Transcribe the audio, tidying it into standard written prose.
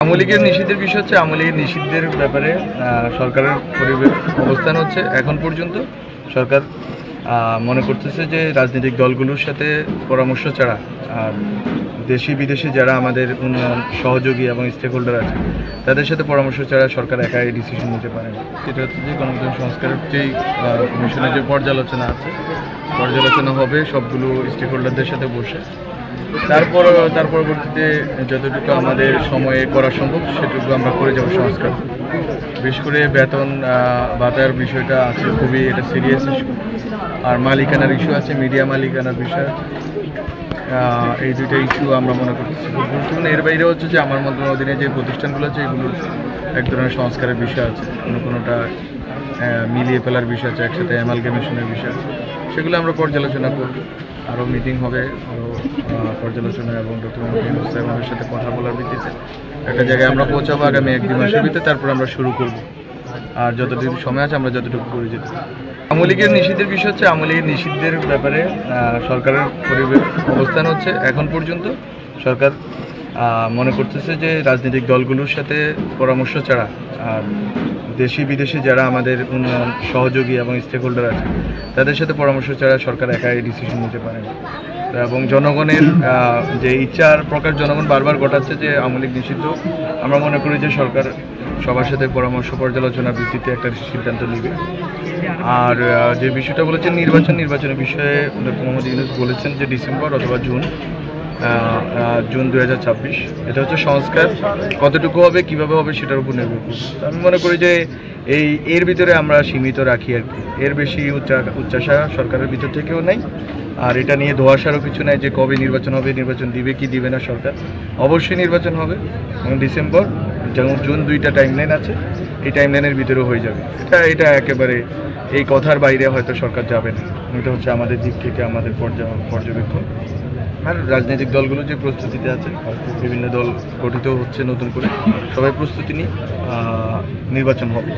আওয়ামী লীগের নিষিদ্ধের বিষয় হচ্ছে আওয়ামী লীগের নিষিদ্ধের ব্যাপারে সরকারের অবস্থান হচ্ছে এখন পর্যন্ত সরকার মনে করতেছে যে রাজনৈতিক দলগুলোর সাথে পরামর্শ ছাড়া দেশি বিদেশি যারা আমাদের উন্নয়ন সহযোগী এবং স্টেক হোল্ডার আছে তাদের সাথে পরামর্শ ছাড়া সরকার একাই ডিসিশন নিতে পারে না। সেটা হচ্ছে যে গণতন্ত্র সংস্কারের যেই কমিশনের যে পর্যালোচনা আছে, পর্যালোচনা হবে সবগুলো স্টেক হোল্ডারদের সাথে বসে, তার পরবর্তীতে যতটুকু আমাদের সময়ে করা সম্ভব সেটুকু আমরা করে যাব সংস্কার। বিশেষ করে বেতন ভাতার বিষয়টা আছে, খুবই এটা সিরিয়াস ইস্যু। আর মালিকানার ইস্যু আছে, মিডিয়া মালিকানার বিষয় আছে। এই দুইটা ইস্যু আমরা মনে করতেছি খুব গুরুত্বপূর্ণ। এর বাইরে হচ্ছে যে আমার মন্ত্রণালয়ের অধীনে যে প্রতিষ্ঠানগুলো আছে এগুলোর এক ধরনের সংস্কারের বিষয় আছে, কোনোটা মিলিয়ে ফেলার বিষয় আছে, একসাথে অ্যামালগামেশনের বিষয় আছে, সেগুলো আমরা পর্যালোচনা করব। আরও মিটিং হবে, আরও পর্যালোচনা এবং ডক্টর মোহাম্মদ সাহেবের সাথে কথা বলার ভিত্তিতে একটা জায়গায় আমরা পৌঁছাবো আগামী 1-2 মাসের ভিতরে। তারপর আমরা শুরু করব, আর যতটুকু সময় আছে আমরা যতটুকু করে যেতে। আওয়ামী লীগের নিষিদ্ধের বিষয় হচ্ছে আওয়ামী লীগের নিষিদ্ধের ব্যাপারে সরকারের অবস্থান হচ্ছে এখন পর্যন্ত সরকার মনে করতেছে যে রাজনৈতিক দলগুলোর সাথে পরামর্শ ছাড়া দেশি বিদেশি যারা আমাদের উন্নয়ন সহযোগী এবং স্টেক হোল্ডার আছে তাদের সাথে পরামর্শ ছাড়া সরকার একাই ডিসিশন নিতে পারে না। এবং জনগণের যে ইচ্ছার প্রকাশ জনগণ বারবার ঘটাচ্ছে যে আওয়ামী লীগ নিষিদ্ধ, আমরা মনে করি যে সরকার সবার সাথে পরামর্শ পর্যালোচনার ভিত্তিতে একটা সিদ্ধান্ত নেবে। আর যে বিষয়টা বলেছেন নির্বাচনের বিষয়ে ডক্টর মোহাম্মদ ইউনূস বলেছেন যে ডিসেম্বর অথবা জুন 2026, এটা হচ্ছে সংস্কার। কতটুকু হবে, কিভাবে হবে সেটার উপর নির্ভর করবে। আমি মনে করি যে এর ভিতরে আমরা সীমিত রাখি আর কি, এর বেশি উচ্চাশা সরকারের ভিতর থেকেও নাই। আর এটা নিয়ে ধোঁয়াশারও কিছু নাই যে কবে নির্বাচন হবে, নির্বাচন দিবে কি দিবে না সরকার। অবশ্যই নির্বাচন হবে এবং ডিসেম্বর যেমন জুন, 2টা টাইমলাইন আছে, এই টাইমলাইনের ভিতরেও হয়ে যাবে। এটা একেবারে এই কথার বাইরে হয়তো সরকার যাবে না। এটা হচ্ছে আমাদের দিক থেকে আমাদের পর্যবেক্ষণ। আর রাজনৈতিক দলগুলো যে প্রস্তুতিতে আছে, বিভিন্ন দল গঠিত হচ্ছে নতুন করে, সবাই প্রস্তুতি নিয়ে নির্বাচন হবে।